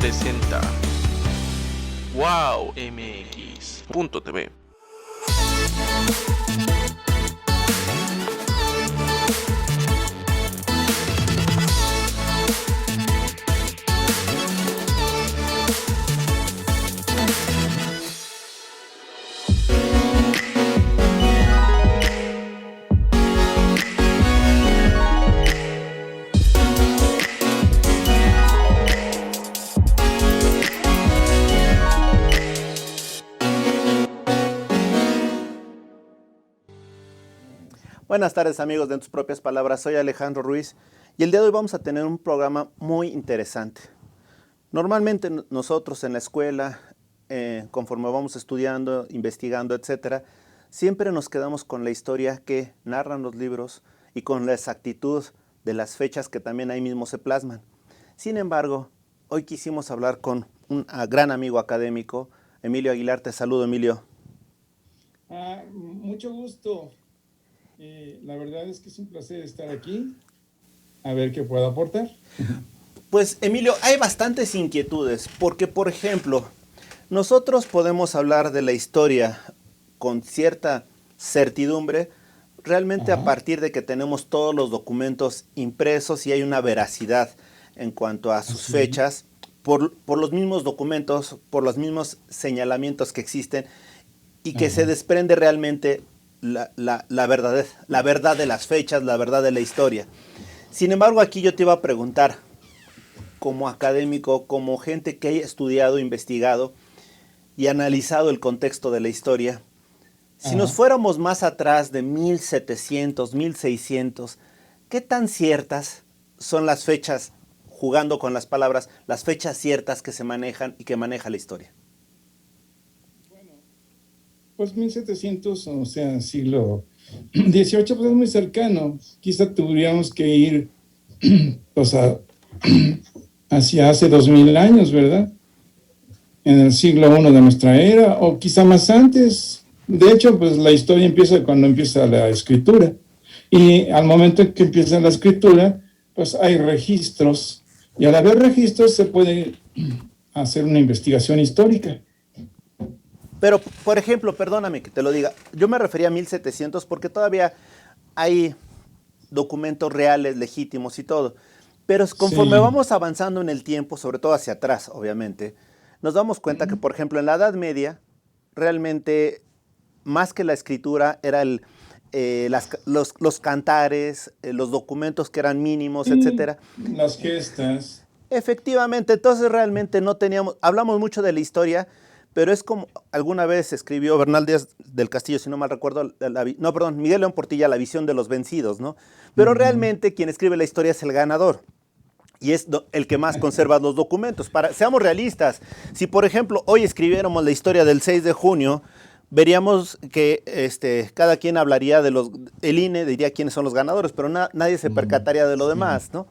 presenta WowMX.tv. Buenas tardes amigos de En Tus Propias Palabras, soy Alejandro Ruiz y el día de hoy vamos a tener un programa muy interesante. Normalmente nosotros en la escuela, conforme vamos estudiando, investigando, etcétera, siempre nos quedamos con la historia que narran los libros y con la exactitud de las fechas que también ahí mismo se plasman. Sin embargo, hoy quisimos hablar con un gran amigo académico, Emilio Aguilar. Te saludo, Emilio. Mucho gusto. La verdad es que es un placer estar aquí. A ver qué puedo aportar. Pues, Emilio, hay bastantes inquietudes, porque, por ejemplo, nosotros podemos hablar de la historia con cierta certidumbre, realmente a partir de que tenemos todos los documentos impresos y hay una veracidad en cuanto a sus fechas, por los mismos documentos, por los mismos señalamientos que existen y que se desprende realmente la verdad de las fechas, la verdad de la historia. Sin embargo, aquí yo te iba a preguntar, como académico, como gente que haya estudiado, investigado y analizado el contexto de la historia, si nos fuéramos más atrás de 1700, 1600, ¿qué tan ciertas son las fechas, jugando con las palabras, las fechas ciertas que se manejan y que maneja la historia? Pues 1700, o sea, siglo XVIII, pues es muy cercano. Quizá tuviéramos que ir pues, hacia hace 2000 años, ¿verdad? En el siglo I de nuestra era, o quizá más antes. De hecho, pues la historia empieza cuando empieza la escritura. Y al momento en que empieza la escritura, pues hay registros. Y al haber registros se puede hacer una investigación histórica. Pero, por ejemplo, perdóname que te lo diga, yo me refería a 1700 porque todavía hay documentos reales, legítimos y todo. Pero conforme vamos avanzando en el tiempo, sobre todo hacia atrás, obviamente, nos damos cuenta que, por ejemplo, en la Edad Media, realmente, más que la escritura, era los cantares, los documentos que eran mínimos, etcétera. Las gestas. Efectivamente, entonces realmente no teníamos, hablamos mucho de la historia, pero es como alguna vez escribió Bernal Díaz del Castillo, si no mal recuerdo, Miguel León Portilla, La visión de los vencidos, ¿no? Pero realmente quien escribe la historia es el ganador y es el que más conserva los documentos. Seamos realistas, si por ejemplo hoy escribiéramos la historia del 6 de junio, veríamos que cada quien hablaría el INE diría quiénes son los ganadores, pero nadie se percataría de lo demás, ¿no?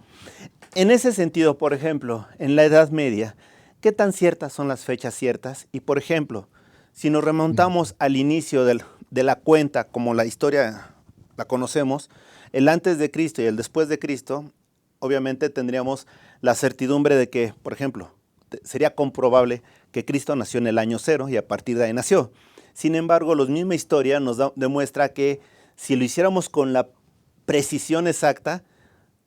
En ese sentido, por ejemplo, en la Edad Media, ¿qué tan ciertas son las fechas ciertas? Y, por ejemplo, si nos remontamos al inicio de la cuenta, como la historia la conocemos, el antes de Cristo y el después de Cristo, obviamente tendríamos la certidumbre de que, por ejemplo, sería comprobable que Cristo nació en el año 0 y a partir de ahí nació. Sin embargo, la misma historia nos demuestra que si lo hiciéramos con la precisión exacta,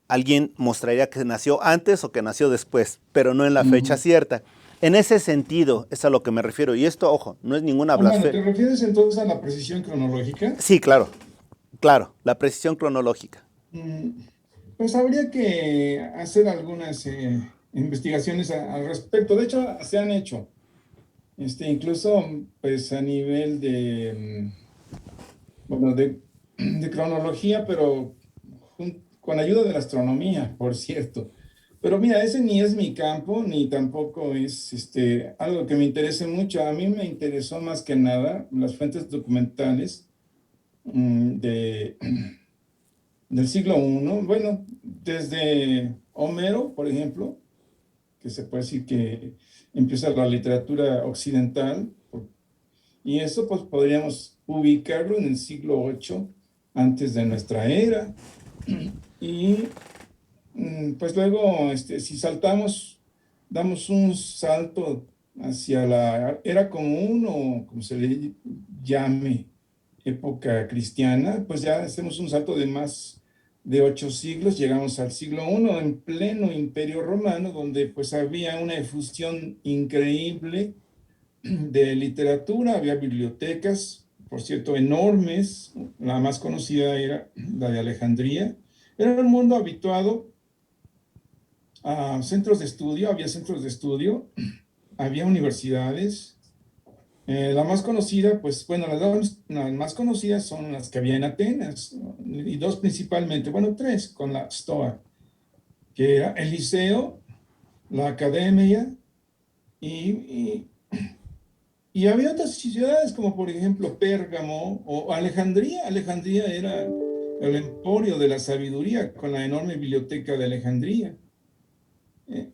alguien mostraría que nació antes o que nació después, pero no en la fecha cierta. En ese sentido, es a lo que me refiero. Y esto, ojo, no es ninguna blasfemia. ¿Te refieres entonces a la precisión cronológica? Sí, claro, la precisión cronológica. Pues habría que hacer algunas investigaciones al respecto. De hecho, se han hecho. Incluso, pues a nivel de cronología, pero con ayuda de la astronomía, por cierto. Pero mira, ese ni es mi campo, ni tampoco es algo que me interese mucho. A mí me interesó más que nada las fuentes documentales del siglo I. Bueno, desde Homero, por ejemplo, que se puede decir que empieza la literatura occidental, y eso pues podríamos ubicarlo en el siglo VIII antes de nuestra era. Y pues luego, si saltamos damos un salto hacia la era común o como se le llame, época cristiana, pues ya hacemos un salto de más de 8 siglos, llegamos al siglo I en pleno Imperio Romano, donde pues había una efusión increíble de literatura, había bibliotecas, por cierto, enormes. La más conocida era la de Alejandría. Era un mundo habituado a centros de estudio, había centros de estudio, había universidades. La más conocida, pues bueno, las más conocidas son las que había en Atenas, ¿no? Y dos principalmente, bueno, tres, con la Stoa, que era el Liceo, la Academia y, y había otras ciudades como por ejemplo Pérgamo o Alejandría. Alejandría era el emporio de la sabiduría con la enorme biblioteca de Alejandría.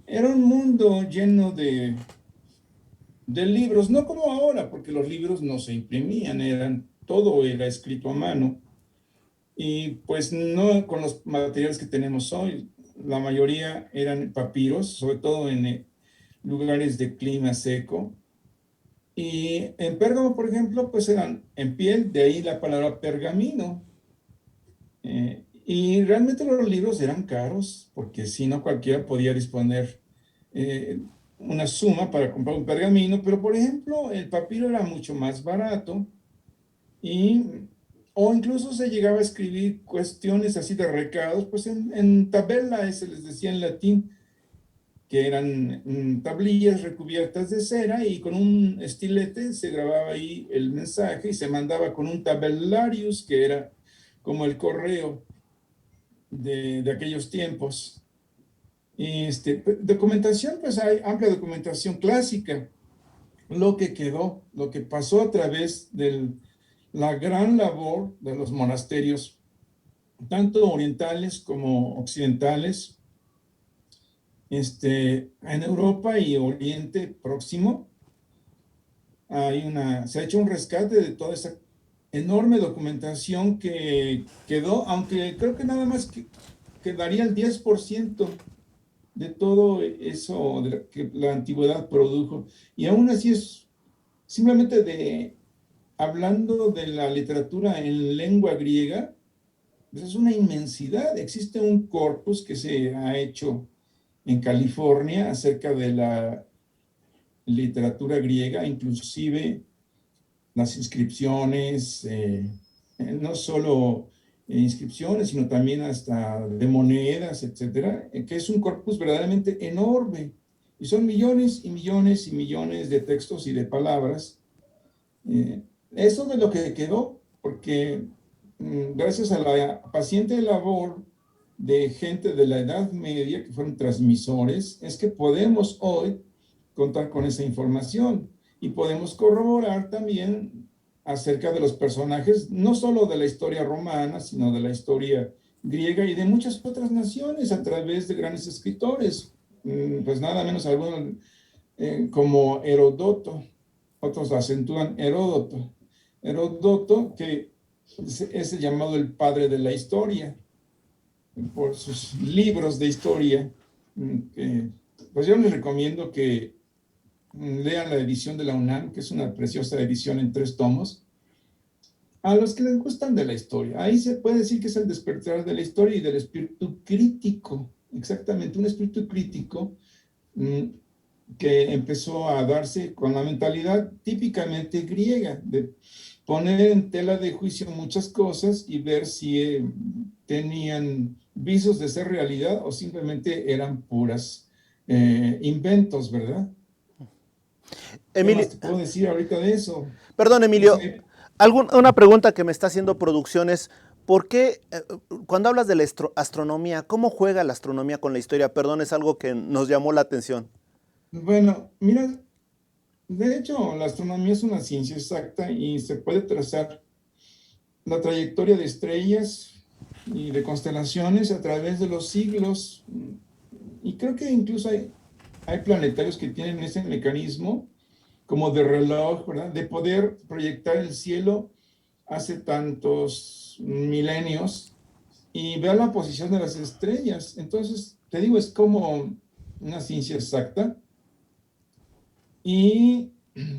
Era un mundo lleno de libros, no como ahora, porque los libros no se imprimían, todo era escrito a mano. Y pues no con los materiales que tenemos hoy. La mayoría eran papiros, sobre todo en lugares de clima seco. Y en Pérgamo, por ejemplo, pues eran en piel, de ahí la palabra pergamino. Y realmente los libros eran caros, porque si no cualquiera podía disponer eh, una suma para comprar un pergamino, pero por ejemplo el papiro era mucho más barato y, o incluso se llegaba a escribir cuestiones así de recados, pues en tabela, se les decía en latín, que eran tablillas recubiertas de cera y con un estilete se grababa ahí el mensaje y se mandaba con un tabellarius, que era como el correo de aquellos tiempos. Y documentación, pues hay amplia documentación clásica, lo que quedó, lo que pasó a través de la gran labor de los monasterios, tanto orientales como occidentales, en Europa y Oriente Próximo. Se ha hecho un rescate de toda esa enorme documentación que quedó, aunque creo que nada más quedaría el 10% de todo eso que la antigüedad produjo. Y aún así es simplemente hablando de la literatura en lengua griega, pues es una inmensidad. Existe un corpus que se ha hecho en California acerca de la literatura griega, inclusive las inscripciones, no solo inscripciones, sino también hasta de monedas, etcétera, que es un corpus verdaderamente enorme. Y son millones y millones y millones de textos y de palabras. Eso de lo que quedó, porque gracias a la paciente labor de gente de la Edad Media, que fueron transmisores, es que podemos hoy contar con esa información y podemos corroborar también acerca de los personajes, no solo de la historia romana, sino de la historia griega y de muchas otras naciones a través de grandes escritores, pues nada menos algunos como Herodoto, otros acentúan Heródoto. Heródoto, que es el llamado el padre de la historia, por sus libros de historia. Pues yo les recomiendo que lean la edición de la UNAM, que es una preciosa edición en 3 tomos, a los que les gustan de la historia. Ahí se puede decir que es el despertar de la historia y del espíritu crítico, exactamente, un espíritu crítico que empezó a darse con la mentalidad típicamente griega, de poner en tela de juicio muchas cosas y ver si tenían visos de ser realidad o simplemente eran puras inventos, ¿verdad? ¿Qué Emilio, más te puedo decir ahorita de eso? perdón, No Emilio, sé. una pregunta que me está haciendo producción es, ¿por qué cuando hablas de la astronomía, cómo juega la astronomía con la historia? Perdón, es algo que nos llamó la atención. Bueno, mira, de hecho, la astronomía es una ciencia exacta y se puede trazar la trayectoria de estrellas y de constelaciones a través de los siglos. Y creo que incluso hay planetarios que tienen ese mecanismo como de reloj, ¿verdad? De poder proyectar el cielo hace tantos milenios y ver la posición de las estrellas. Entonces, te digo, es como una ciencia exacta. Y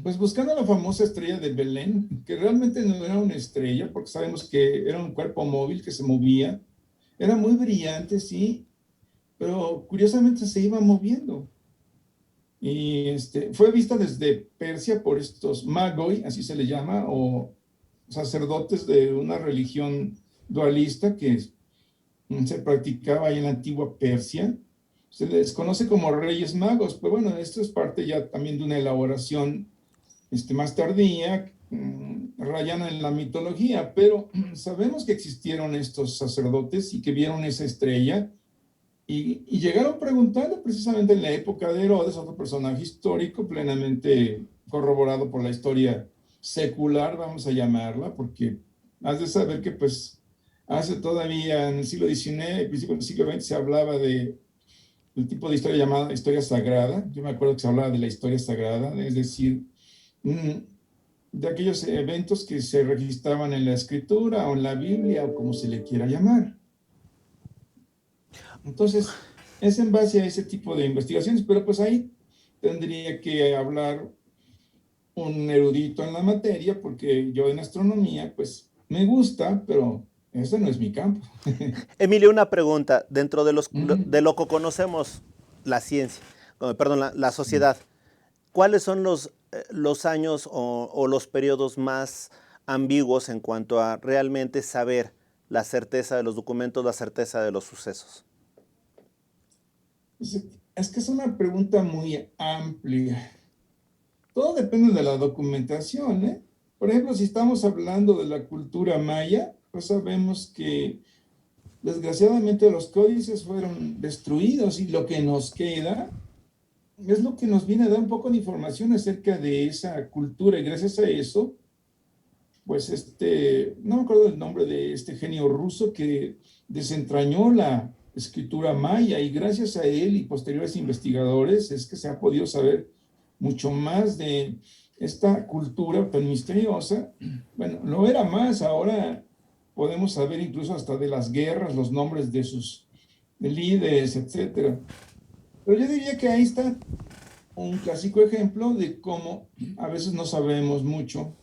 pues buscando la famosa estrella de Belén, que realmente no era una estrella, porque sabemos que era un cuerpo móvil que se movía, era muy brillante, sí, pero curiosamente se iba moviendo. Y fue vista desde Persia por estos magoi, así se le llama, o sacerdotes de una religión dualista que se practicaba ahí en la antigua Persia. Se les conoce como Reyes Magos, pero bueno, esto es parte ya también de una elaboración más tardía, rayana en la mitología, pero sabemos que existieron estos sacerdotes y que vieron esa estrella y llegaron preguntando precisamente en la época de Herodes, otro personaje histórico plenamente corroborado por la historia secular, vamos a llamarla, porque has de saber que pues hace todavía en el siglo XIX, principio del siglo XX, se hablaba del tipo de historia llamada historia sagrada. Yo me acuerdo que se hablaba de la historia sagrada, es decir, de aquellos eventos que se registraban en la escritura o en la Biblia o como se le quiera llamar. Entonces, es en base a ese tipo de investigaciones, pero pues ahí tendría que hablar un erudito en la materia, porque yo en astronomía, pues me gusta, pero ese no es mi campo. Emilio, una pregunta. Dentro Ujú. de lo que conocemos, la ciencia, perdón, la sociedad, ¿cuáles son los años o los periodos más ambiguos en cuanto a realmente saber la certeza de los documentos, la certeza de los sucesos? Es que es una pregunta muy amplia. Todo depende de la documentación, ¿eh? Por ejemplo, si estamos hablando de la cultura maya, pues sabemos que desgraciadamente los códices fueron destruidos y lo que nos queda es lo que nos viene a dar un poco de información acerca de esa cultura y gracias a eso, pues no me acuerdo el nombre de este genio ruso que desentrañó la escritura maya y gracias a él y posteriores investigadores es que se ha podido saber mucho más de esta cultura tan misteriosa. Bueno, lo era más, ahora podemos saber incluso hasta de las guerras, los nombres de sus líderes, etcétera. Pero yo diría que ahí está un clásico ejemplo de cómo a veces no sabemos mucho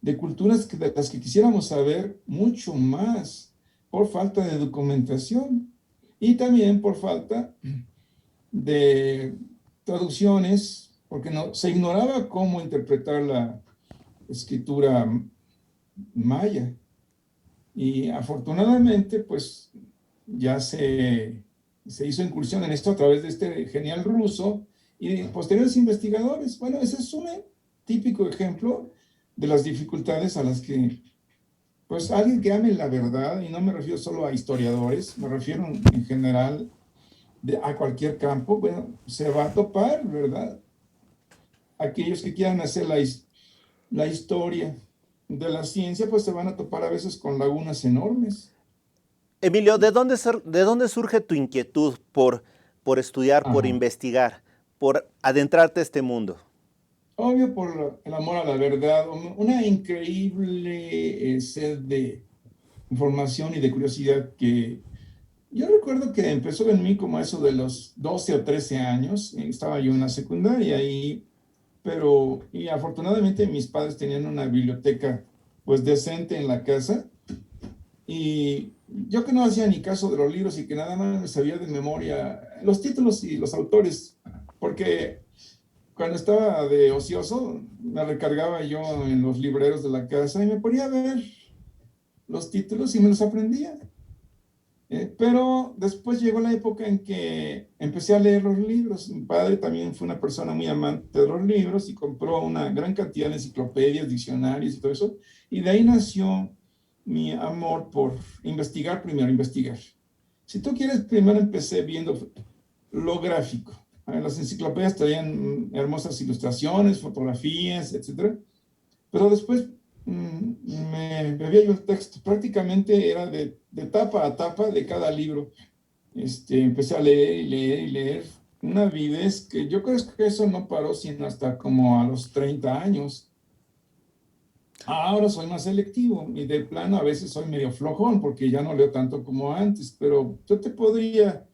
de culturas de las que quisiéramos saber mucho más por falta de documentación y también por falta de traducciones, porque no, se ignoraba cómo interpretar la escritura maya. Y afortunadamente, pues ya se hizo incursión en esto a través de este genial ruso y de posteriores investigadores. Bueno, ese es un típico ejemplo de las dificultades a las que, pues, alguien que ame la verdad, y no me refiero solo a historiadores, me refiero en general a cualquier campo, bueno, se va a topar, ¿verdad? Aquellos que quieran hacer la historia de la ciencia, pues se van a topar a veces con lagunas enormes. Emilio, de dónde surge tu inquietud por estudiar, por Ajá. investigar, por adentrarte a este mundo? Obvio por el amor a la verdad, una increíble sed de información y de curiosidad que yo recuerdo que empezó en mí como eso de los 12 o 13 años, estaba yo en la secundaria y afortunadamente mis padres tenían una biblioteca pues decente en la casa y yo que no hacía ni caso de los libros y que nada más me sabía de memoria los títulos y los autores, porque cuando estaba de ocioso, me recargaba yo en los libreros de la casa y me ponía a ver los títulos y me los aprendía. Pero después llegó la época en que empecé a leer los libros. Mi padre también fue una persona muy amante de los libros y compró una gran cantidad de enciclopedias, diccionarios y todo eso. Y de ahí nació mi amor por investigar primero, investigar. Si tú quieres, primero empecé viendo lo gráfico. Las enciclopedias traían hermosas ilustraciones, fotografías, etcétera. Pero después me bebía yo el texto. Prácticamente era de tapa a tapa de cada libro. Empecé a leer y leer y leer. Una avidez que yo creo que eso no paró sino hasta como a los 30 años. Ahora soy más selectivo y de plano a veces soy medio flojón porque ya no leo tanto como antes, pero yo te podría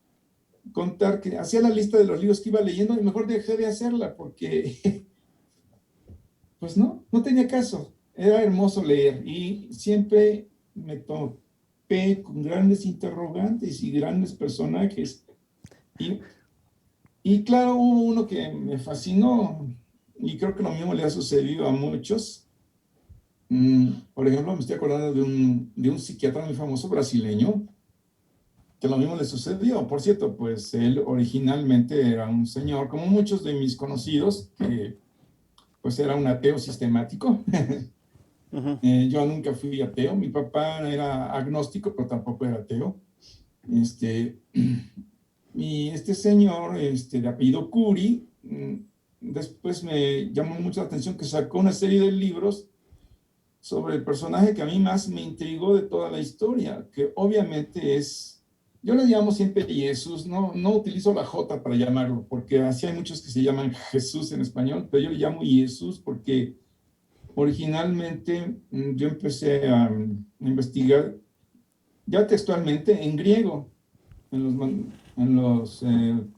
contar que hacía la lista de los libros que iba leyendo y mejor dejé de hacerla porque, pues no tenía caso. Era hermoso leer y siempre me topé con grandes interrogantes y grandes personajes. Y, y claro, hubo uno que me fascinó y creo que lo mismo le ha sucedido a muchos. Por ejemplo, me estoy acordando de un psiquiatra muy famoso brasileño que lo mismo le sucedió. Por cierto, pues él originalmente era un señor, como muchos de mis conocidos, que pues era un ateo sistemático. Ujú. Yo nunca fui ateo. Mi papá era agnóstico, pero tampoco era ateo. Este, y este señor, de apellido Curie, después me llamó mucho la atención que sacó una serie de libros sobre el personaje que a mí más me intrigó de toda la historia, que obviamente es, yo le llamo siempre Jesús, no utilizo la J para llamarlo, porque así hay muchos que se llaman Jesús en español, pero yo le llamo Jesús porque originalmente yo empecé a investigar ya textualmente en griego, en las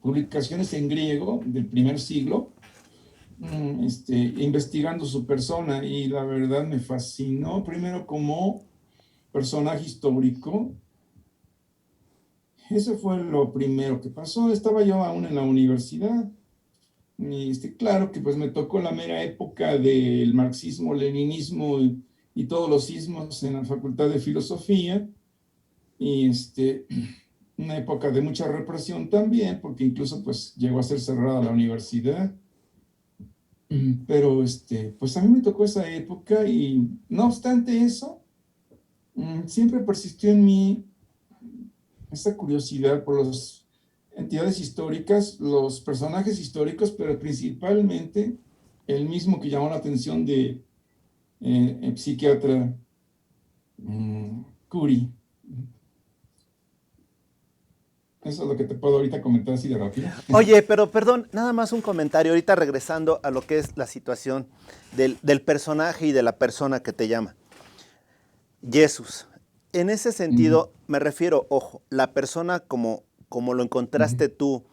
publicaciones en griego del primer siglo, investigando su persona y la verdad me fascinó primero como personaje histórico. Eso fue lo primero que pasó. Estaba yo aún en la universidad. Y claro que pues me tocó la mera época del marxismo, leninismo y todos los ismos en la Facultad de Filosofía. Y una época de mucha represión también, porque incluso pues llegó a ser cerrada la universidad. Pero pues a mí me tocó esa época y no obstante eso, siempre persistió en mí esa curiosidad por las entidades históricas, los personajes históricos, pero principalmente el mismo que llamó la atención de el psiquiatra Curie. Eso es lo que te puedo ahorita comentar así de rápido. Oye, pero perdón, nada más un comentario, ahorita regresando a lo que es la situación del personaje y de la persona que te llama. Jesús. En ese sentido, me refiero, ojo, la persona como lo encontraste tú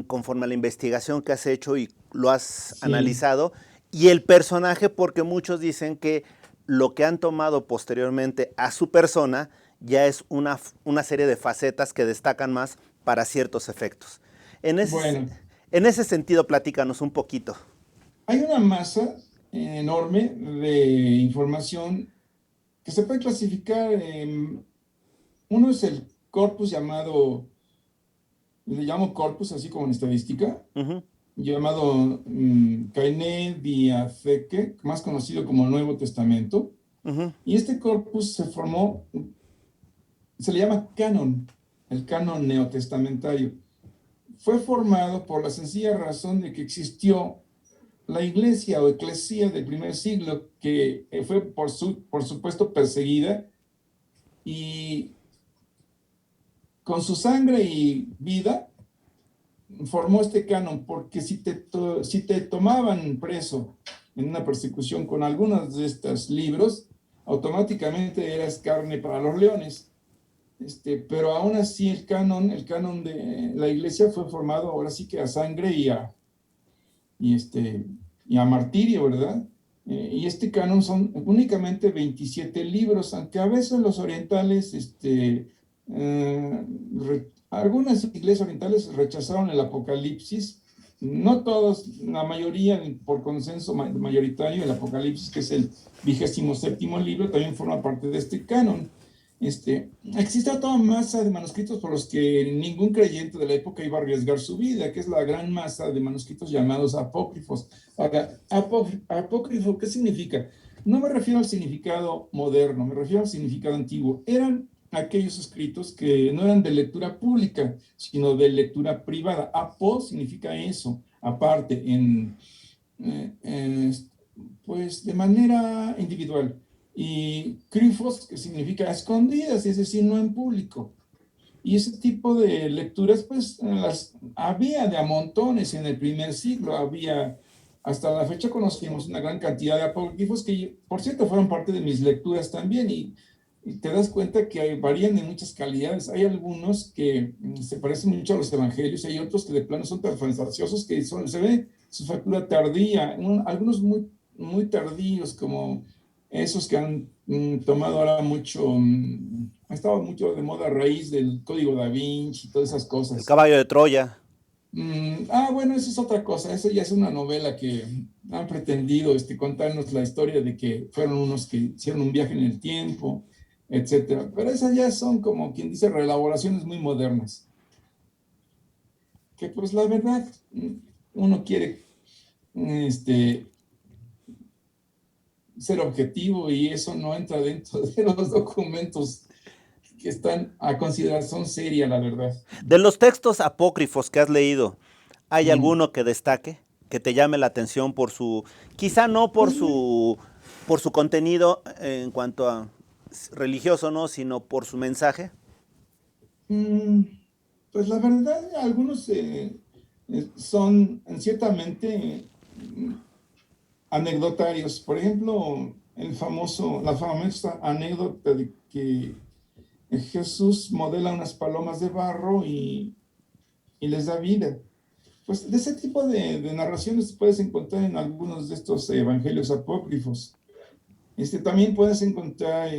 conforme a la investigación que has hecho y lo has analizado, y el personaje, porque muchos dicen que lo que han tomado posteriormente a su persona ya es una serie de facetas que destacan más para ciertos efectos. En ese sentido, platícanos un poquito. Hay una masa enorme de información que se puede clasificar en, uno es el corpus le llamo corpus, así como en estadística, llamado Caine Diatheke, más conocido como el Nuevo Testamento. Y este corpus se le llama canon, el canon neotestamentario. Fue formado por la sencilla razón de que existió la iglesia o eclesía del primer siglo, que fue por supuesto perseguida y con su sangre y vida formó este canon, porque si te tomaban preso en una persecución con algunos de estos libros, automáticamente eras carne para los leones. Pero aún así el canon de la iglesia fue formado ahora sí que a sangre y a martirio, ¿verdad? Y este canon son únicamente 27 libros, aunque a veces los orientales, algunas iglesias orientales rechazaron el Apocalipsis, no todos, la mayoría por consenso mayoritario, el Apocalipsis, que es el 27º libro, también forma parte de este canon. Existe toda masa de manuscritos por los que ningún creyente de la época iba a arriesgar su vida, que es la gran masa de manuscritos llamados apócrifos. Ahora, apócrifo, ¿qué significa? No me refiero al significado moderno, me refiero al significado antiguo. Eran aquellos escritos que no eran de lectura pública, sino de lectura privada. Apo significa eso, aparte, pues de manera individual. Y crifos, que significa escondidas, es decir, no en público. Y ese tipo de lecturas, pues, las había de a montones en el primer siglo. Hasta la fecha conocimos una gran cantidad de apócrifos que, por cierto, fueron parte de mis lecturas también. Y y te das cuenta que varían en muchas calidades. Hay algunos que se parecen mucho a los evangelios, hay otros que de plano son tan fantasiosos que se ve su factura tardía, algunos muy tardíos, como esos que han tomado ahora mucho, ha estado mucho de moda a raíz del Código Da Vinci y todas esas El cosas. caballo de Troya. Bueno, eso es otra cosa, eso ya es una novela que han pretendido contarnos la historia de que fueron unos que hicieron un viaje en el tiempo, etcétera. Pero esas ya son como quien dice reelaboraciones muy modernas, que pues la verdad uno quiere este, ser objetivo y eso no entra dentro de los documentos que están a consideración seria, la verdad. De los textos apócrifos que has leído, ¿hay Mm, alguno que destaque, que te llame la atención por su, quizá no Pues mira, por su contenido en cuanto a religioso, ¿no? Sino por su mensaje? mm, pues la verdad, algunos son ciertamente anecdotarios. Por ejemplo, la famosa anécdota de que Jesús modela unas palomas de barro y les da vida. Pues de ese tipo de narraciones puedes encontrar en algunos de estos evangelios apócrifos. También puedes encontrar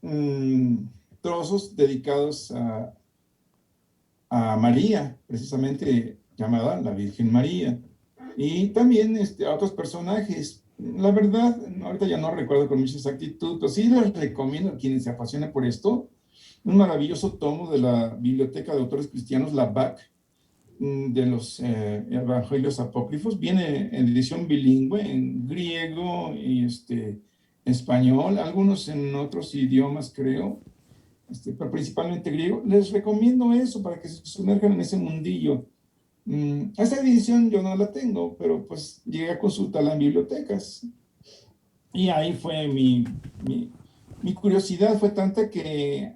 mm, trozos dedicados a María, precisamente llamada la Virgen María, y también a otros personajes. La verdad, ahorita ya no recuerdo con mucha exactitud, pero sí les recomiendo a quienes se apasionen por esto un maravilloso tomo de la Biblioteca de Autores Cristianos, la BAC, de los Evangelios Apócrifos. Viene en edición bilingüe, en griego y español, algunos en otros idiomas, creo, pero principalmente griego. Les recomiendo eso para que se sumerjan en ese mundillo. Esta edición yo no la tengo, pero pues llegué a consultarla en bibliotecas. Y ahí fue mi curiosidad fue tanta que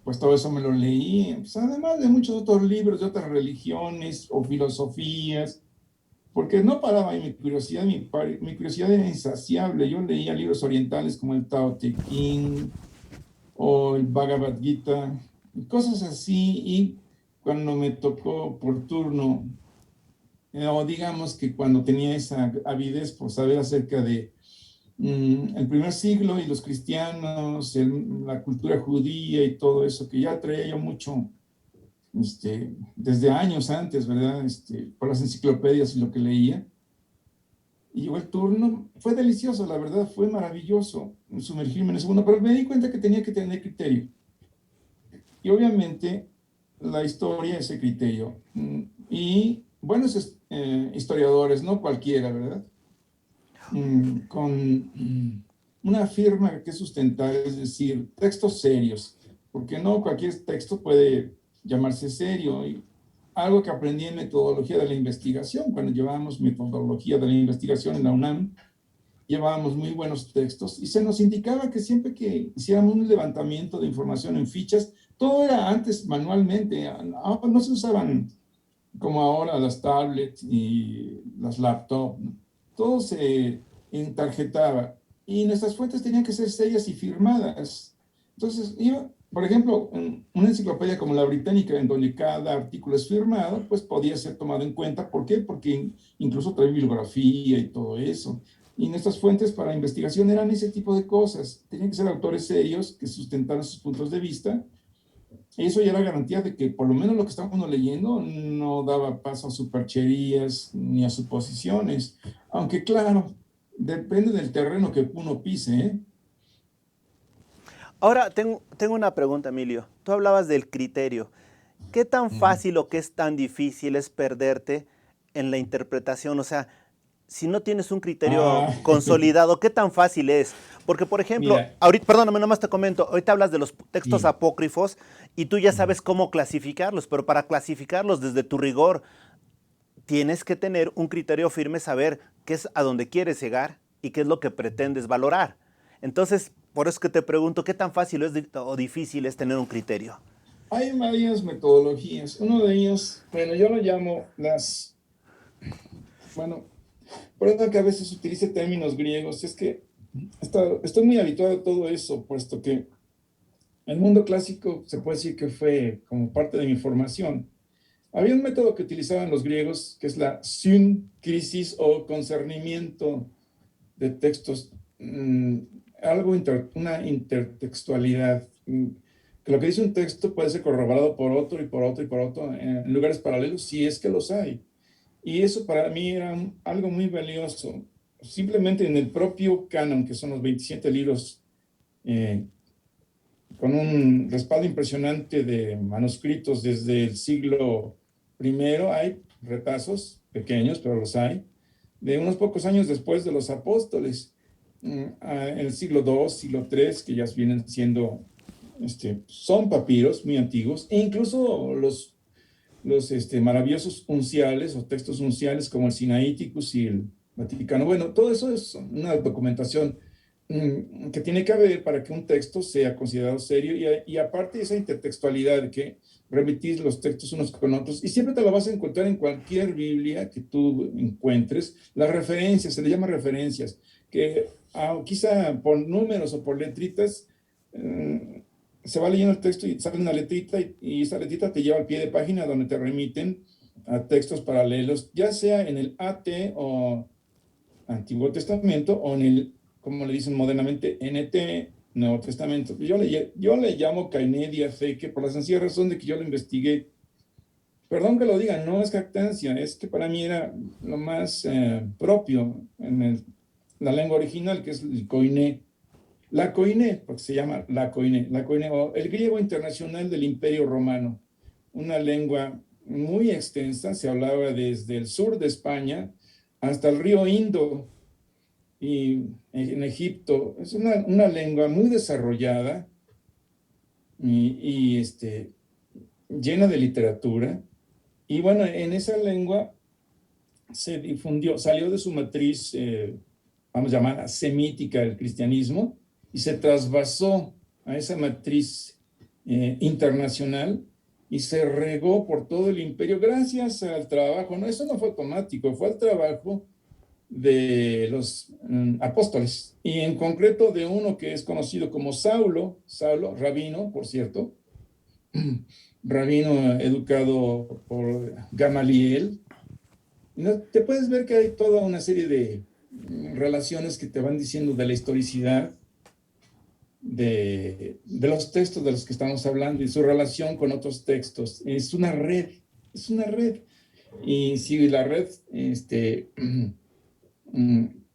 pues todo eso me lo leí, pues, además de muchos otros libros de otras religiones o filosofías, porque no paraba ahí mi curiosidad, mi curiosidad era insaciable. Yo leía libros orientales como el Tao Te Ching o el Bhagavad Gita, y cosas así, y cuando me tocó por turno, o digamos que cuando tenía esa avidez por saber acerca de el primer siglo y los cristianos, la cultura judía y todo eso, que ya traía yo mucho desde años antes, ¿verdad? Por las enciclopedias y lo que leía. Y llegó el turno, fue delicioso, la verdad, fue maravilloso sumergirme en eso. Bueno, pero me di cuenta que tenía que tener criterio. Y obviamente la historia es el criterio. Y buenos historiadores, no cualquiera, ¿verdad? Con una firma que es sustentable, es decir, textos serios, porque no cualquier texto puede llamarse serio. Y algo que aprendí en metodología de la investigación, cuando llevábamos metodología de la investigación en la UNAM, llevábamos muy buenos textos y se nos indicaba que siempre que hiciéramos un levantamiento de información en fichas, todo era antes manualmente, no se usaban como ahora las tablets y las laptops, ¿no? Todo se entarjetaba y nuestras fuentes tenían que ser serias y firmadas. Entonces, por ejemplo, una enciclopedia como la británica, en donde cada artículo es firmado, pues podía ser tomado en cuenta. ¿Por qué? Porque incluso trae bibliografía y todo eso. Y nuestras fuentes para investigación eran ese tipo de cosas. Tenían que ser autores serios que sustentaran sus puntos de vista. Eso ya era garantía de que por lo menos lo que estábamos leyendo no daba paso a supercherías ni a suposiciones. Aunque claro, depende del terreno que uno pise, ¿eh? Ahora, tengo una pregunta, Emilio. Tú hablabas del criterio. ¿Qué tan fácil o qué es tan difícil es perderte en la interpretación? O sea, si no tienes un criterio Ah, consolidado, ¿qué tan fácil es? Porque, por ejemplo, mira, ahorita, perdóname, nomás te comento, ahorita hablas de los textos sí. apócrifos y tú ya sabes cómo clasificarlos, pero para clasificarlos desde tu rigor, tienes que tener un criterio firme, saber qué es a dónde quieres llegar y qué es lo que pretendes valorar. Entonces, por eso que te pregunto, ¿qué tan fácil o difícil es tener un criterio? Hay varias metodologías. Uno de ellos, bueno, yo lo llamo bueno, por eso que a veces utilice términos griegos, es que Estoy muy habituado a todo eso, puesto que el mundo clásico se puede decir que fue como parte de mi formación. Había un método que utilizaban los griegos, que es la crisis o concernimiento de textos, una intertextualidad, que lo que dice un texto puede ser corroborado por otro y por otro y por otro en lugares paralelos, si es que los hay. Y eso para mí era algo muy valioso. Simplemente en el propio canon, que son los 27 libros, eh, con un respaldo impresionante de manuscritos desde el siglo primero, hay retazos pequeños, pero los hay, de unos pocos años después de los apóstoles, en el siglo II, siglo III, que ya vienen siendo, son papiros muy antiguos, e incluso los maravillosos unciales o textos unciales como el Sinaiticus y el Vaticano. Bueno, todo eso es una documentación que tiene que haber para que un texto sea considerado serio y aparte esa intertextualidad de que remitir los textos unos con otros y siempre te lo vas a encontrar en cualquier Biblia que tú encuentres, las referencias, se le llama referencias, que quizá por números o por letritas se va leyendo el texto y sale una letrita y esa letrita te lleva al pie de página donde te remiten a textos paralelos, ya sea en el AT o Antiguo Testamento o en el, como le dicen modernamente, NT, Nuevo Testamento. Yo le llamo Kainedia Feke por la sencilla razón de que yo lo investigué. Perdón que lo diga, no es jactancia, es que para mí era lo más propio en la lengua original, que es el koiné. La koiné, porque se llama la koiné, o el griego internacional del Imperio Romano, una lengua muy extensa, se hablaba desde el sur de España hasta el río Indo y en Egipto. Es una lengua muy desarrollada y llena de literatura. Y bueno, en esa lengua se difundió, salió de su matriz, vamos a llamarla semítica, el cristianismo, y se trasvasó a esa matriz internacional y se regó por todo el imperio gracias al trabajo. No, eso no fue automático, fue el trabajo de los apóstoles y en concreto de uno que es conocido como Saulo, rabino, por cierto, rabino educado por Gamaliel. ¿No? Te puedes ver que hay toda una serie de relaciones que te van diciendo de la historicidad de los textos de los que estamos hablando y su relación con otros textos. Es una red, es una red. Y si la red,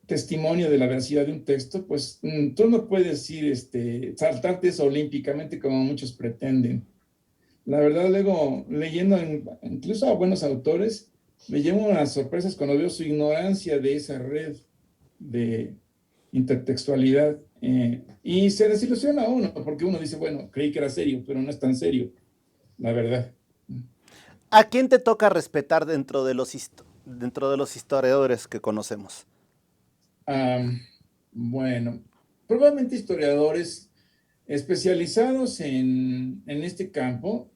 testimonio de la veracidad de un texto, pues tú no puedes ir, saltarte eso olímpicamente como muchos pretenden. La verdad, luego, leyendo incluso a buenos autores, me llevo unas sorpresas cuando veo su ignorancia de esa red de intertextualidad. Y se desilusiona a uno, porque uno dice, bueno, creí que era serio, pero no es tan serio, la verdad. ¿A quién te toca respetar dentro de los historiadores que conocemos? Bueno, probablemente historiadores especializados en este campo.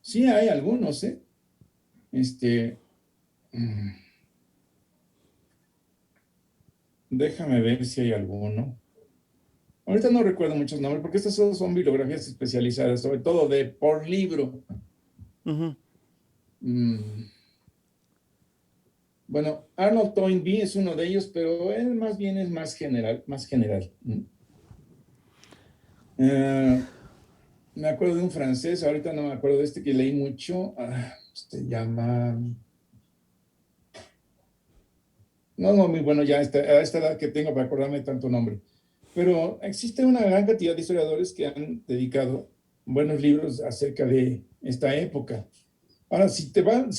Sí hay algunos, ¿eh? Déjame ver si hay alguno. Ahorita no recuerdo muchos nombres, porque estas son bibliografías especializadas, sobre todo por libro. Uh-huh. Bueno, Arnold Toynbee es uno de ellos, pero él más bien es más general. Me acuerdo de un francés, ahorita no me acuerdo de que leí mucho. Se llama... No, muy bueno ya a esta edad que tengo para acordarme de tanto nombre. Pero existe una gran cantidad de historiadores que han dedicado buenos libros acerca de esta época. Ahora, si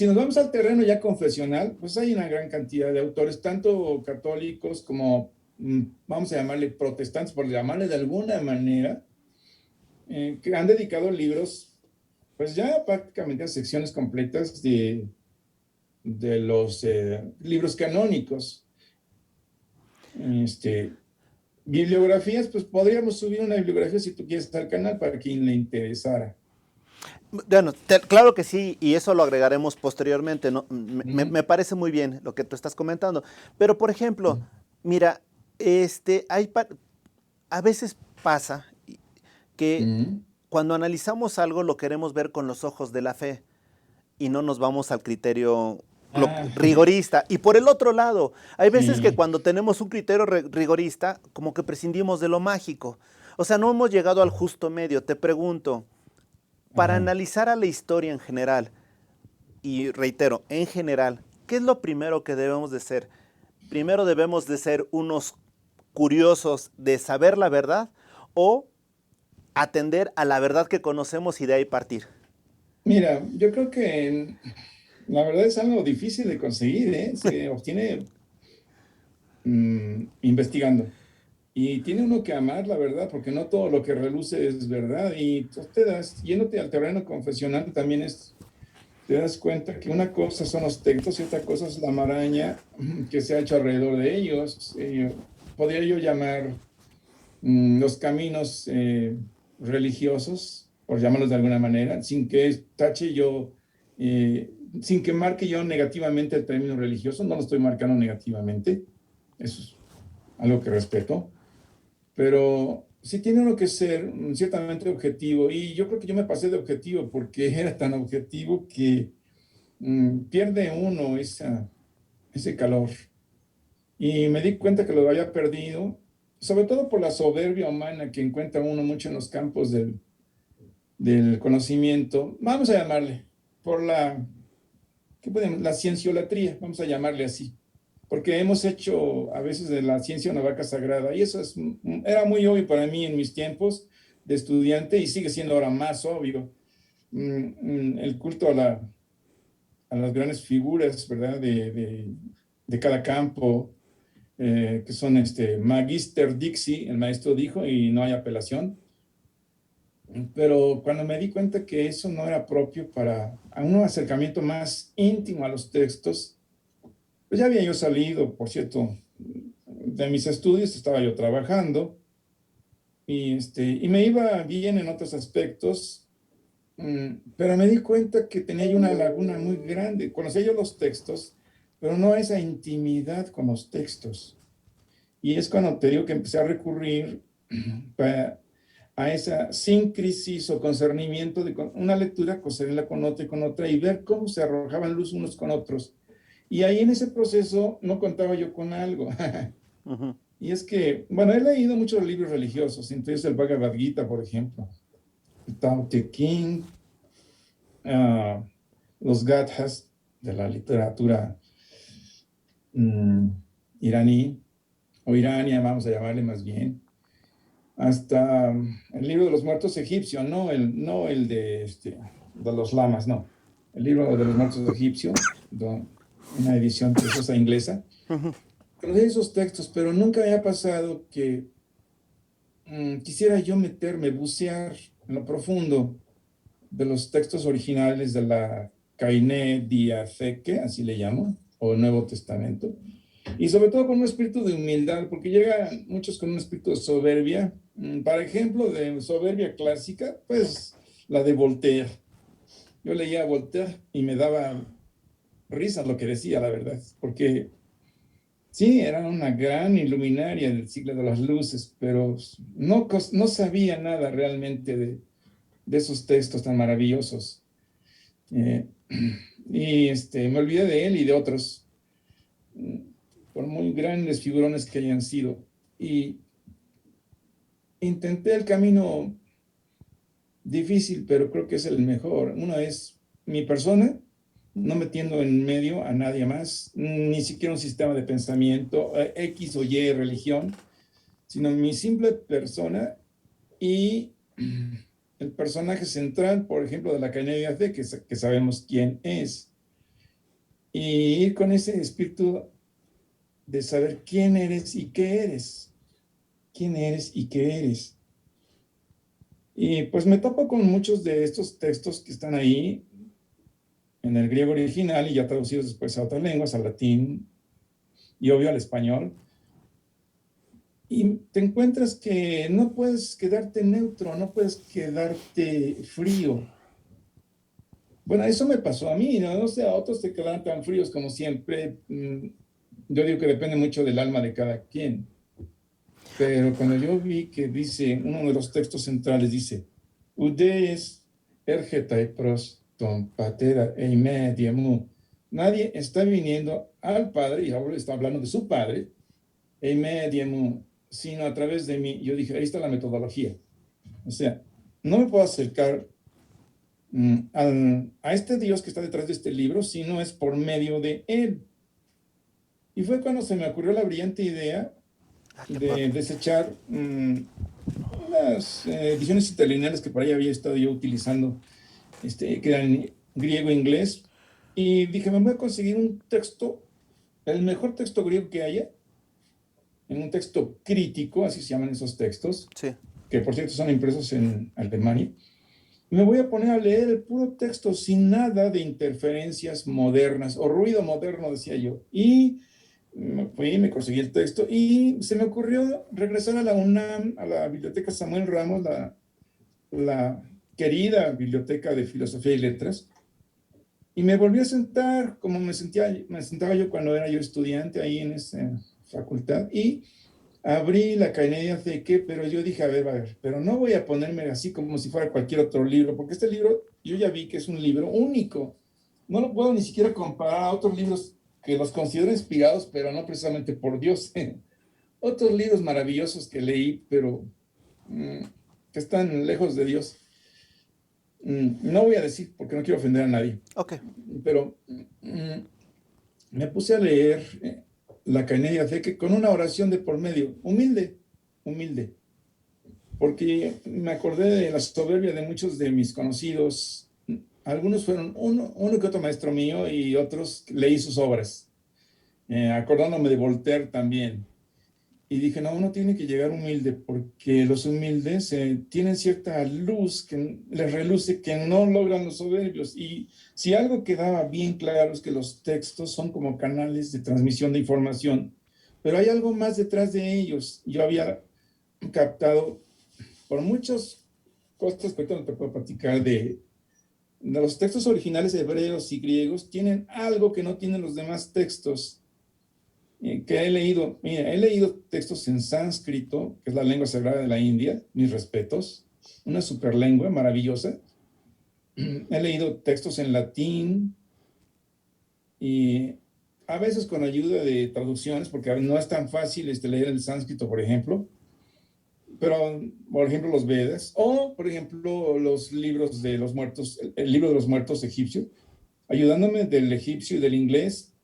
nos vamos al terreno ya confesional, pues hay una gran cantidad de autores, tanto católicos como, vamos a llamarle protestantes, por llamarle de alguna manera, que han dedicado libros, pues ya prácticamente a secciones completas de los libros canónicos. Bibliografías, pues podríamos subir una bibliografía si tú quieres al canal para quien le interesara. Bueno, claro que sí, y eso lo agregaremos posteriormente, ¿no? Me parece muy bien lo que tú estás comentando. Pero, por ejemplo, mira, Hay a veces pasa que Mm. cuando analizamos algo lo queremos ver con los ojos de la fe y no nos vamos al criterio Ah, rigorista. Y por el otro lado, hay veces que sí. cuando tenemos un criterio rigorista, como que prescindimos de lo mágico. O sea, no hemos llegado al justo medio. Te pregunto, para Ajá. analizar a la historia en general, y reitero, en general, ¿qué es lo primero que debemos de ser? Primero debemos de ser unos curiosos de saber la verdad o atender a la verdad que conocemos y de ahí partir. Mira, yo creo que la verdad es algo difícil de conseguir, ¿eh? Se obtiene investigando. Y tiene uno que amar la verdad, porque no todo lo que reluce es verdad. Y tú yéndote al terreno confesional, también te das cuenta que una cosa son los textos y otra cosa es la maraña que se ha hecho alrededor de ellos. Podría yo llamar los caminos religiosos, por llamarlos de alguna manera, sin que tache yo, eh, sin que marque yo negativamente el término religioso, no lo estoy marcando negativamente, eso es algo que respeto, pero sí tiene uno que ser ciertamente objetivo, y yo creo que yo me pasé de objetivo porque era tan objetivo que pierde uno ese calor. Y me di cuenta que lo había perdido, sobre todo por la soberbia humana que encuentra uno mucho en los campos del conocimiento. Vamos a llamarle, por ¿qué podemos? La cienciolatría, vamos a llamarle así. Porque hemos hecho a veces de la ciencia una vaca sagrada. Y eso era muy obvio para mí en mis tiempos de estudiante y sigue siendo ahora más obvio. El culto a las grandes figuras, ¿verdad? De cada campo, que son Magister Dixie, el maestro dijo, y no hay apelación. Pero cuando me di cuenta que eso no era propio para un acercamiento más íntimo a los textos, pues ya había yo salido, por cierto, de mis estudios, estaba yo trabajando y me iba bien en otros aspectos, pero me di cuenta que tenía yo una laguna muy grande. Conocía yo los textos, pero no esa intimidad con los textos. Y es cuando te digo que empecé a recurrir a esa síncresis o concernimiento de una lectura, concernirla con otra y ver cómo se arrojaban luz unos con otros. Y ahí en ese proceso no contaba yo con algo. Ujú. Y es que, bueno, he leído muchos libros religiosos, entonces el Bhagavad Gita, por ejemplo, el Tao Te Ching, uh, los Gathas de la literatura um, iraní, o irania, vamos a llamarle más bien, hasta el libro de los muertos egipcio, no el de los lamas, no. El libro de los muertos egipcio, una edición preciosa inglesa. Conocí esos textos, pero nunca me ha pasado que quisiera yo meterme, bucear en lo profundo de los textos originales de la Kainé Diatheke, así le llamo, o Nuevo Testamento. Y sobre todo con un espíritu de humildad, porque llegan muchos con un espíritu de soberbia. Por ejemplo, de soberbia clásica, pues la de Voltaire. Yo leía a Voltaire y me daba risa lo que decía, la verdad, porque sí, era una gran iluminaria del siglo de las luces, pero no sabía nada realmente de esos textos tan maravillosos. Eh, y me olvidé de él y de otros, mm, por muy grandes figurones que hayan sido. Y intenté el camino difícil, pero creo que es el mejor. Uno es mi persona, no metiendo en medio a nadie más, ni siquiera un sistema de pensamiento, X o Y religión, sino mi simple persona y el personaje central, por ejemplo, de la Academia de que sabemos quién es. Y ir con ese espíritu de saber quién eres y qué eres. Quién eres y qué eres. Y pues me topo con muchos de estos textos que están ahí en el griego original y ya traducidos después a otras lenguas, al latín y obvio al español. Y te encuentras que no puedes quedarte neutro, no puedes quedarte frío. Bueno, eso me pasó a mí, no sé, a otros se quedan tan fríos como siempre. Yo digo que depende mucho del alma de cada quien. pero cuando yo vi que dice, uno de los textos centrales dice, Udees ergetai pros ton patera eime diemu. Nadie está viniendo al Padre, y ahora está hablando de su Padre, eime diemu, sino a través de mí. Yo dije, ahí está la metodología. O sea, no me puedo acercar a este Dios que está detrás de este libro si no es por medio de Él. Y fue cuando se me ocurrió la brillante idea de desechar unas ediciones interlineales que por ahí había estado yo utilizando, que eran griego e inglés, y dije, me voy a conseguir un texto, el mejor texto griego que haya, en un texto crítico, así se llaman esos textos, Sí. que por cierto son impresos en Alemania. Me voy a poner a leer el puro texto sin nada de interferencias modernas o ruido moderno, decía yo. Y me fui, me conseguí el texto y se me ocurrió regresar a la UNAM, a la Biblioteca Samuel Ramos, la querida Biblioteca de Filosofía y Letras, y me volví a sentar como me sentaba yo cuando era yo estudiante ahí en esa facultad, y abrí la Canedia Ceque, pero yo dije, a ver, pero no voy a ponerme así como si fuera cualquier otro libro, porque este libro yo ya vi que es un libro único. No lo puedo ni siquiera comparar a otros libros que los considero inspirados, pero no precisamente por Dios. Otros libros maravillosos que leí, pero que están lejos de Dios. No voy a decir porque no quiero ofender a nadie. Ok. Pero me puse a leer la Canedia Ceque con una oración de por medio, humilde, porque me acordé de la soberbia de muchos de mis conocidos. Algunos fueron uno que otro maestro mío y otros leí sus obras, acordándome de Voltaire también. Y dije, no, uno tiene que llegar humilde porque los humildes tienen cierta luz que les reluce que no logran los soberbios. Y si algo quedaba bien claro es que los textos son como canales de transmisión de información, pero hay algo más detrás de ellos. Yo había captado por muchas cosas que ahorita no te puedo platicar de los textos originales hebreos y griegos, tienen algo que no tienen los demás textos que he leído. Mira, he leído textos en sánscrito, que es la lengua sagrada de la India, mis respetos, una superlengua maravillosa. He leído textos en latín y a veces con ayuda de traducciones, porque no es tan fácil leer el sánscrito, por ejemplo. Pero, por ejemplo, los Vedas, o, por ejemplo, los libros de los muertos, el libro de los muertos egipcio, ayudándome del egipcio y del inglés,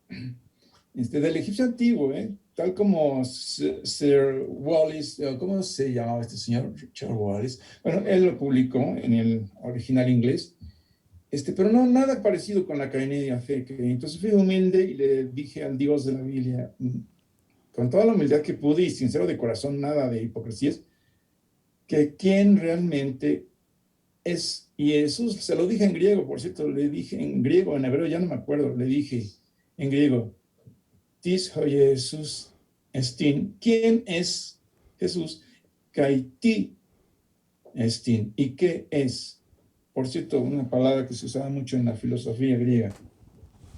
del egipcio antiguo, tal como Sir Wallis, ¿cómo se llamaba este señor? Richard Wallis. Bueno, él lo publicó en el original inglés, pero no nada parecido con la Canedia Ceque. Entonces fui humilde y le dije al Dios de la Biblia, con toda la humildad que pude y sincero de corazón, nada de hipocresías, que quién realmente es. Y Jesús, se lo dije en griego, por cierto, le dije en griego, en hebreo, ya no me acuerdo, le dije en griego, Tis ho Jesús estin. ¿Quién es Jesús? Kai ti estin. ¿Y qué es? Por cierto, una palabra que se usaba mucho en la filosofía griega.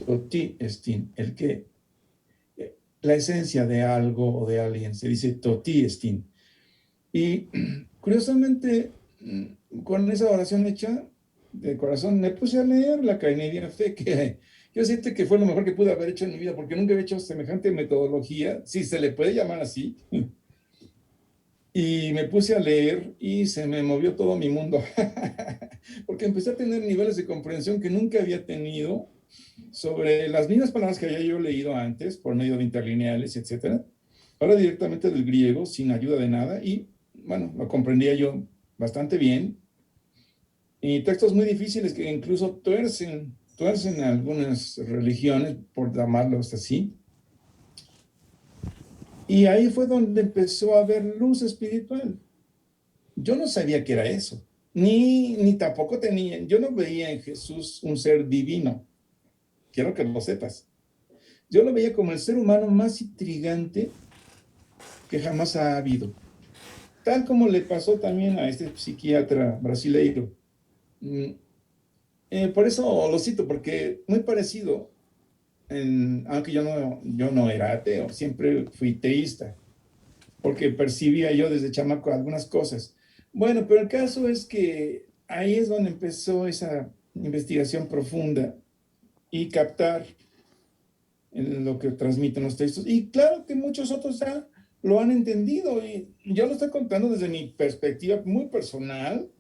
To ti estin. El que, la esencia de algo o de alguien, se dice to ti estin. Y curiosamente, con esa oración hecha de corazón, me puse a leer la Canedia Ceque. Yo siento que fue lo mejor que pude haber hecho en mi vida, porque nunca había hecho semejante metodología, si se le puede llamar así. Y me puse a leer y se me movió todo mi mundo, porque empecé a tener niveles de comprensión que nunca había tenido sobre las mismas palabras que había yo leído antes, por medio de interlineales, etcétera. Ahora directamente del griego, sin ayuda de nada, y bueno, lo comprendía yo bastante bien. Y textos muy difíciles que incluso tuercen algunas religiones, por llamarlos así. Y ahí fue donde empezó a haber luz espiritual. Yo no sabía qué era eso, ni tampoco yo no veía en Jesús un ser divino. Quiero que lo sepas. Yo lo veía como el ser humano más intrigante que jamás ha habido. Tal como le pasó también a este psiquiatra brasileiro. Por eso lo cito, porque muy parecido, aunque yo no era ateo, siempre fui teísta. porque percibía yo desde chamaco algunas cosas. Bueno, pero el caso es que ahí es donde empezó esa investigación profunda y captar lo que transmiten los textos. Y claro que muchos otros ya lo han entendido y yo lo estoy contando desde mi perspectiva muy personal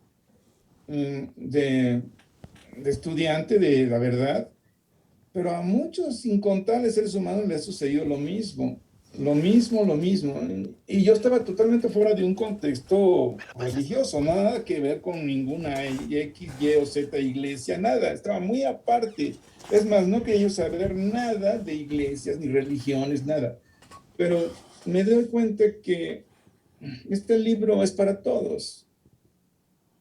de estudiante de la verdad, pero a muchos incontables seres humanos les ha sucedido lo mismo, lo mismo, lo mismo. Y yo estaba totalmente fuera de un contexto religioso, nada que ver con ninguna X, Y o Z iglesia, nada, estaba muy aparte. Es más, no quería yo saber nada de iglesias ni religiones, nada. Pero me doy cuenta que este libro es para todos,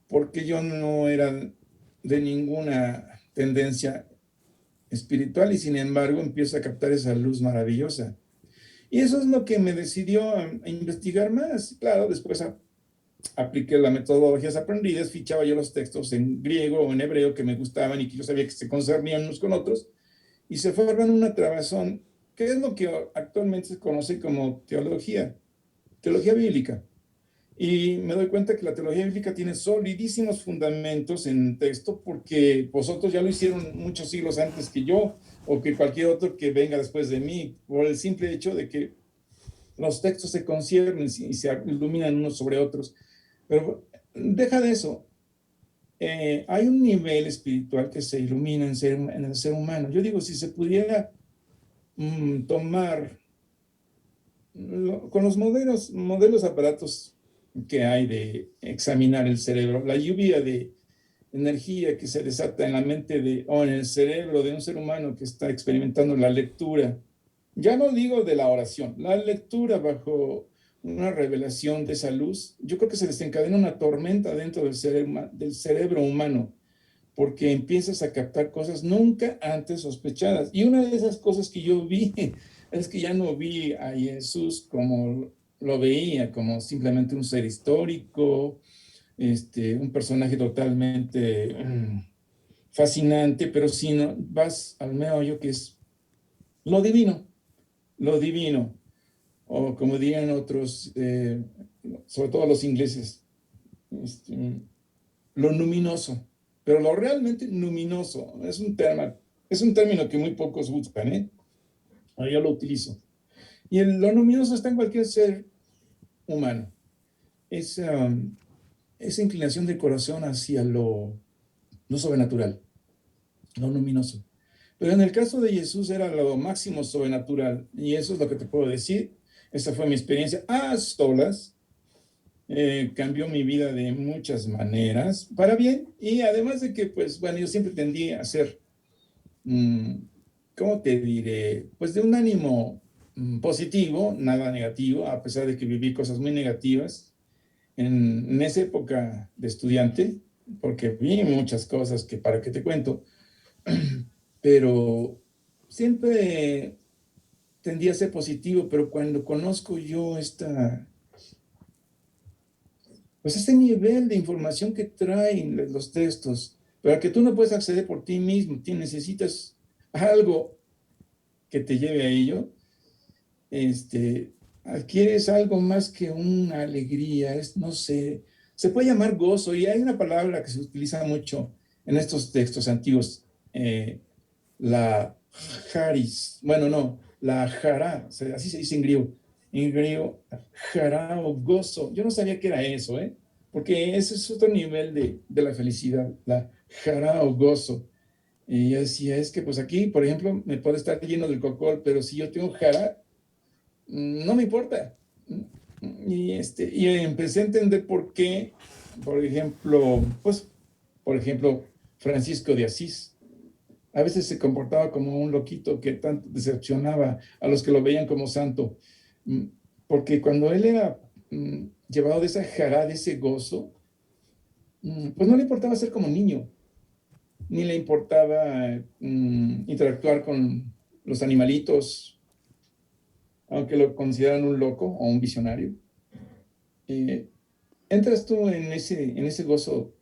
porque yo no era de ninguna tendencia espiritual y sin embargo empiezo a captar esa luz maravillosa. Y eso es lo que me decidió a investigar más. Claro, después apliqué las metodologías aprendidas, fichaba yo los textos en griego o en hebreo que me gustaban y que yo sabía que se concernían unos con otros, y se forman una trabazón, que es lo que actualmente se conoce como teología bíblica. Y me doy cuenta que la teología bíblica tiene solidísimos fundamentos en texto porque vosotros ya lo hicieron muchos siglos antes que yo o que cualquier otro que venga después de mí, por el simple hecho de que los textos se conciernen y se iluminan unos sobre otros. Pero deja de eso. Hay un nivel espiritual que se ilumina en el ser humano. Yo digo, si se pudiera tomar con los modelos aparatos que hay de examinar el cerebro, la lluvia de energía que se desata en la mente o en el cerebro de un ser humano que está experimentando la lectura, ya no digo de la oración, la lectura bajo una revelación de esa luz, yo creo que se desencadena una tormenta dentro del cerebro humano, porque empiezas a captar cosas nunca antes sospechadas. Y una de esas cosas que yo vi es que ya no vi a Jesús como lo veía, como simplemente un ser histórico, un personaje totalmente fascinante, pero si no vas al meollo que es lo divino, o como dirían otros, sobre todo los ingleses, lo luminoso, pero lo realmente luminoso es un término que muy pocos buscan, ¿eh? Yo lo utilizo. Y lo luminoso está en cualquier ser humano. Esa inclinación del corazón hacia lo sobrenatural, lo luminoso. Pero en el caso de Jesús era lo máximo sobrenatural, y eso es lo que te puedo decir. Esa fue mi experiencia a solas. Cambió mi vida de muchas maneras, para bien, y además de que, pues, bueno, yo siempre tendí a ser, ¿cómo te diré? Pues de un ánimo positivo, nada negativo, a pesar de que viví cosas muy negativas en esa época de estudiante, porque vi muchas cosas que para qué te cuento, pero siempre tendía a ser positivo, pero cuando conozco yo pues este nivel de información que traen los textos, pero que tú no puedes acceder por ti mismo, necesitas algo que te lleve a ello, adquieres algo más que una alegría, no sé, se puede llamar gozo, y hay una palabra que se utiliza mucho en estos textos antiguos, la charis, bueno, no, la jara, así se dice en griego, jara o gozo. Yo no sabía que era eso, porque ese es otro nivel de la felicidad, la jara o gozo. Y yo decía, es que pues aquí, por ejemplo, me puede estar lleno del cocol, pero si yo tengo jara, no me importa. Y empecé a entender por qué, por ejemplo, Francisco de Asís, a veces se comportaba como un loquito que tanto decepcionaba a los que lo veían como santo, porque cuando él era llevado de esa jará, de ese gozo, pues no le importaba ser como niño, ni le importaba interactuar con los animalitos, aunque lo consideran un loco o un visionario. Entras tú en ese gozo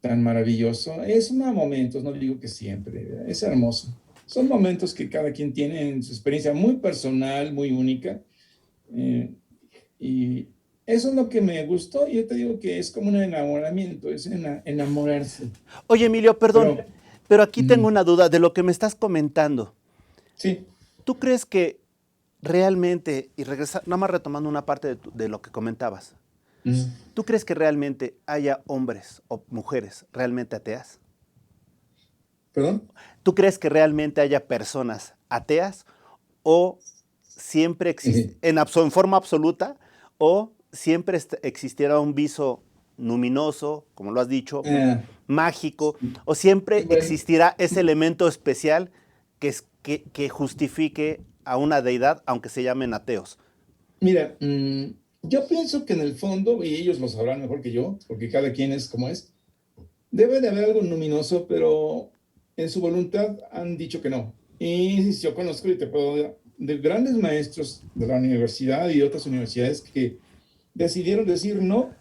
tan maravilloso. Es momentos, no digo que siempre, es hermoso. Son momentos que cada quien tiene en su experiencia muy personal, muy única. Y eso es lo que me gustó. Y yo te digo que es como un enamoramiento, es enamorarse. Oye, Emilio, perdón, Pero, pero aquí tengo mm, una duda de lo que me estás comentando. sí. ¿Tú crees que realmente, y regresar, nada más retomando una parte de lo que comentabas, Mm. ¿tú crees que realmente haya hombres o mujeres realmente ateas? ¿Perdón? ¿Tú crees que realmente haya personas ateas o siempre existe, en forma absoluta, o siempre existiera un viso luminoso, como lo has dicho, Ah, mágico, o siempre bueno, existirá ese elemento especial que justifique a una deidad, aunque se llamen ateos? mira, yo pienso que en el fondo, y ellos lo sabrán mejor que yo, porque cada quien es como es, debe de haber algo luminoso, pero en su voluntad han dicho que no. Y yo conozco y te puedo de grandes maestros de la universidad y de otras universidades que decidieron decir no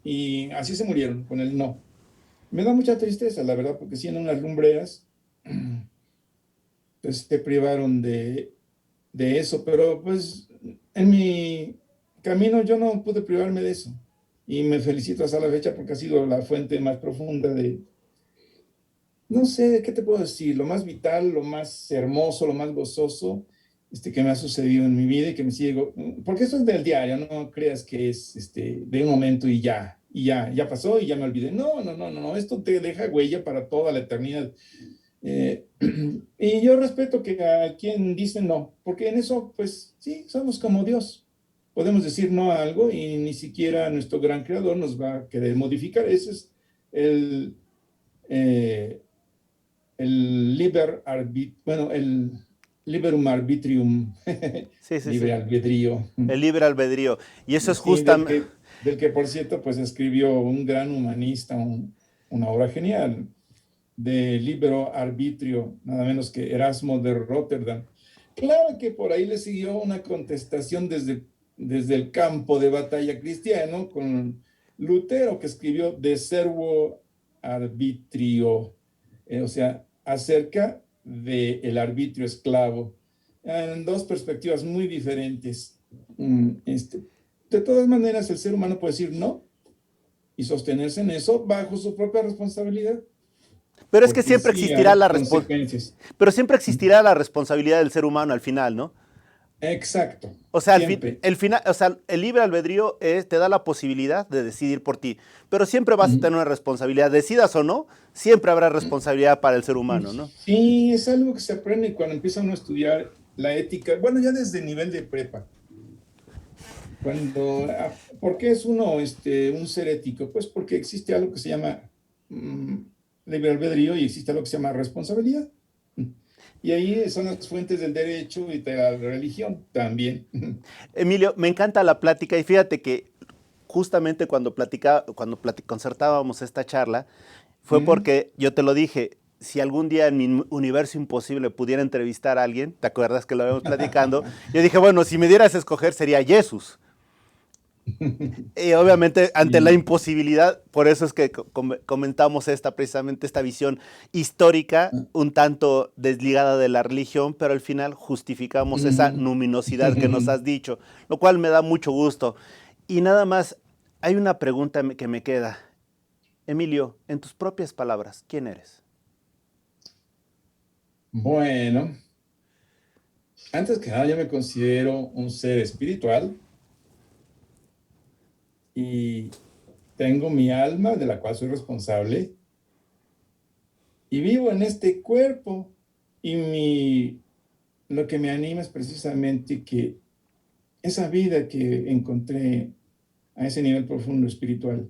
y así se murieron con el no. Me da mucha tristeza, la verdad, porque siendo unas lumbreras, pues se privaron de eso, pero pues en mi camino yo no pude privarme de eso. Y me felicito hasta la fecha porque ha sido la fuente más profunda de, no sé, ¿qué te puedo decir? Lo más vital, lo más hermoso, lo más gozoso que me ha sucedido en mi vida y que me sigue, porque esto es del diario, no creas que es de un momento y ya pasó y ya me olvidé. No, no, no, no, no, esto te deja huella para toda la eternidad. Eh, y yo respeto que a quien dice no, porque en eso, pues sí, somos como Dios. Podemos decir no a algo y ni siquiera nuestro gran creador nos va a querer modificar. Ese es el, eh, bueno, el liberum arbitrium, Sí, sí, sí. libre albedrío. El libre albedrío. Y eso es Sí, justamente... del que por cierto, pues escribió un gran humanista, una obra genial de libero arbitrio, nada menos que Erasmo de Rotterdam. Claro que por ahí le siguió una contestación desde el campo de batalla cristiano con Lutero, que escribió De Servo Arbitrio, o sea, acerca del arbitrio esclavo, en dos perspectivas muy diferentes. De todas maneras, el ser humano puede decir no y sostenerse en eso bajo su propia responsabilidad, Pero es que porque siempre sí existirá hay la consecuencias. pero siempre existirá la responsabilidad del ser humano al final, ¿no? Exacto, O sea, siempre. o sea, el libre albedrío te da la posibilidad de decidir por ti, pero siempre vas a Ujú. tener una responsabilidad, decidas o no, siempre habrá responsabilidad para el ser humano, ¿no? Sí, es algo que se aprende cuando empieza uno a estudiar la ética, bueno, ya desde el nivel de prepa. ¿Por qué es uno un ser ético? Pues porque existe algo que se llama mm, libre albedrío y existe algo que se llama responsabilidad. Y ahí son las fuentes del derecho y de la religión también. Emilio, me encanta la plática y fíjate que justamente concertábamos esta charla, fue Mm. porque yo te lo dije, si algún día en mi universo imposible pudiera entrevistar a alguien, ¿te acuerdas que lo habíamos platicando? Yo dije, bueno, si me dieras a escoger sería Jesús. Y obviamente ante la Sí. imposibilidad, por eso es que comentamos precisamente esta visión histórica, un tanto desligada de la religión, pero al final justificamos esa Ujú. luminosidad que nos has dicho, lo cual me da mucho gusto. Y nada más, hay una pregunta que me queda. Emilio, en tus propias palabras, ¿quién eres? Bueno, antes que nada yo me considero un ser espiritual y tengo mi alma de la cual soy responsable y vivo en este cuerpo y lo que me anima es precisamente que esa vida que encontré a ese nivel profundo espiritual,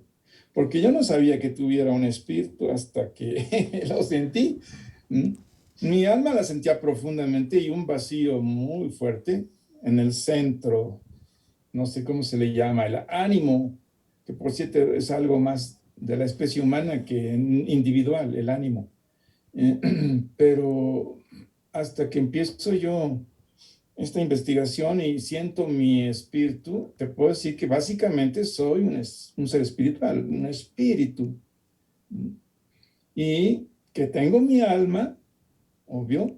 porque yo no sabía que tuviera un espíritu hasta que lo sentí. ¿Mm? Mi alma la sentía profundamente y un vacío muy fuerte en el centro, no sé cómo se le llama, el ánimo, que por cierto es algo más de la especie humana que individual, el ánimo. Pero hasta que empiezo yo esta investigación y siento mi espíritu, te puedo decir que básicamente soy un ser espiritual, un espíritu, y que tengo mi alma, obvio,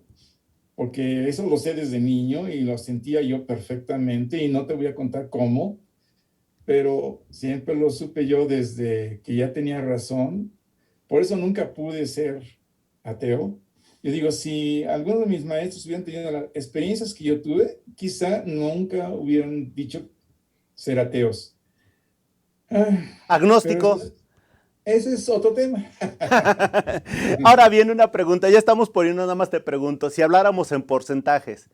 porque eso lo sé desde niño y lo sentía yo perfectamente y no te voy a contar cómo. pero siempre lo supe yo desde que ya tenía razón. Por eso nunca pude ser ateo. Yo digo, si algunos de mis maestros hubieran tenido las experiencias que yo tuve, quizá nunca hubieran dicho ser ateos. Ah, pero Agnóstico. ese es otro tema. Ahora viene una pregunta, ya estamos por irnos, nada más te pregunto, si habláramos en porcentajes,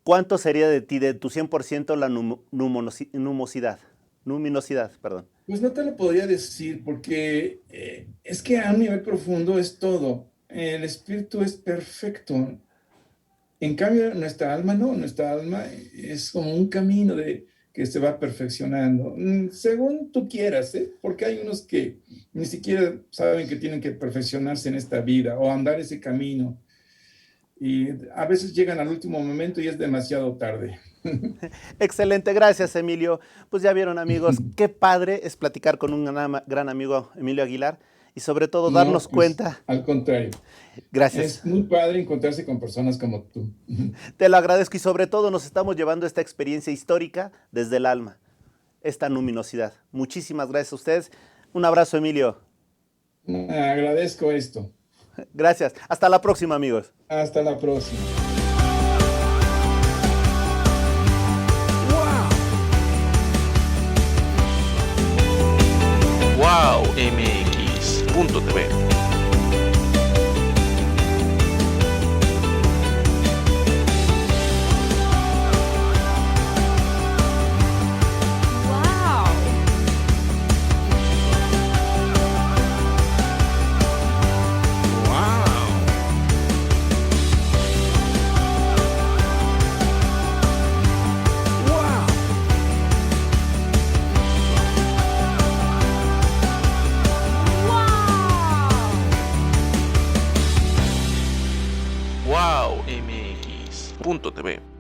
¿cuánto sería de ti, de tu 100% la luminosidad, perdón? Pues no te lo podría decir porque es que a un nivel profundo es todo. El espíritu es perfecto. En cambio, nuestra alma no, nuestra alma es como un camino que se va perfeccionando, según tú quieras, ¿eh? Porque hay unos que ni siquiera saben que tienen que perfeccionarse en esta vida o andar ese camino. Y a veces llegan al último momento y es demasiado tarde. Excelente, gracias Emilio. Pues ya vieron amigos, qué padre es platicar con un gran amigo Emilio Aguilar y sobre todo No, darnos pues cuenta. al contrario. Gracias. Es muy padre encontrarse con personas como tú. Te lo agradezco y sobre todo nos estamos llevando esta experiencia histórica desde el alma, esta luminosidad. Muchísimas gracias a ustedes. Un abrazo Emilio. Agradezco esto. Gracias. Hasta la próxima amigos. Hasta la próxima. Wow MX.tv. Wow MX.tv.